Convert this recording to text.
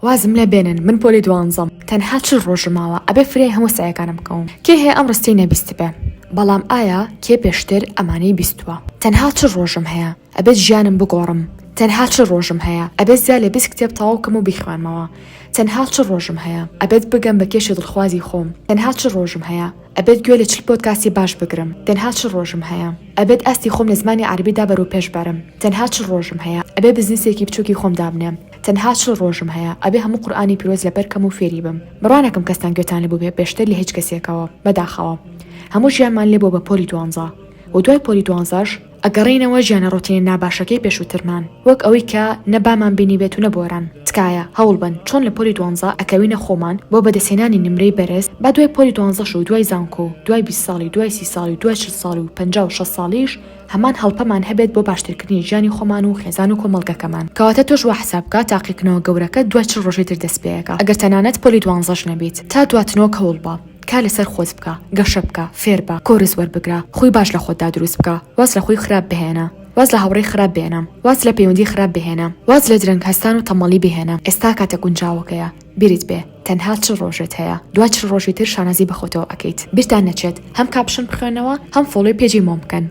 وازم لە بێنن من پۆلی دوانزەم تەنها چ ڕۆژماوە ئەبێ فرێ هەموو سەیەکانم بکەم کێ هەیە ئەم ڕستی نەبیست بێ بەڵام ئایا کێ پێشتر ئەمانەی بیستووە تەنها چ ڕۆژم هەیە ئەبێت ژیانم بگۆڕم تەنها چ ڕۆژم هەیە ئەبێت زیاد لە 20 کتێب تەواوکەم و بیخوێنمەوە تەنها چ ڕۆژم هەیە ئەبێت بگەم بە کێشی دڵخوازی خۆم تەنها چ ڕۆژم هەیە ئەبێت گوێ لە چل پۆدکاستی باش بگرم تەنها چ ڕۆژم هەیە ئەبێت ئەستی خۆم لە زمانی عەربیدا بەرەو پێش بەرم تەنها چ ڕۆژم هەیە ئەبێت بزنسێکی بچووکی خۆم دابنێم تەنها چ ڕۆژم هەیە ئەبێ هەموو قورئانی پیرۆز لەبەرکەم و فێری بم بڕوانەکەم کەستان گوێتان لەبوو بێ پێشتر لە هیچ کەسێکەوە بەداخەوە هەموو ژیانمان لێ بۆ بە پۆلی دوانزە و دوای پۆلی دوانزەش ئەگەڕینەوە ژیانە ڕۆتینە ناباشەکەی پێشووترمان وەک ئەوەی کە نەبامان بینی بێت و نەبۆران تکایە هەوڵ بن چۆن لە پۆلی دوانزە ئەکەوینە خۆمان بۆ بەدەسێنانی نمرەی بەرز با دوای پۆلی دوانزەش و دوای زانکۆ دوای 20 ساڵی دوای 30 ساڵی دوای 40 ساڵی و 56 ساڵیش هەمان هەڵپەمان هەبێت بۆ باشترکردنی ژیانی خۆمان و خێزان و کۆمەڵگەکەمان کەواتە تۆش وا حساب بکە تاقیکردنەوە گەورەکە دوای چ ڕۆژی تر دەست پێیەکە ئەگەر تەنانەت پۆلی دوانزەش نەبیت تا دواتنەوە کەوڵ بە کا لەسەر خۆز بکە گەشە بکە فێر بە کۆرس وەربگرە خۆی باش لە خۆتدا دروست بکە واز لە خۆی خراپ بهێنە واز لە هاوڕێی خراپ بهێنە واز لە پەیوەندی خراپ بهێنە واز لە درەنگ هەستان و تەمەڵی بهێنە ئێستا کاتە گونجاوەکەیە بیرت بێ تەنها چ ڕۆژت هەیە دوای چ ڕۆژی تر شانەزی بەخۆتەوە ئەکەیت بیرتان نەچێت هەم کاپشن بخوێنەوە هەم فۆڵۆی پێجی مۆم بکەن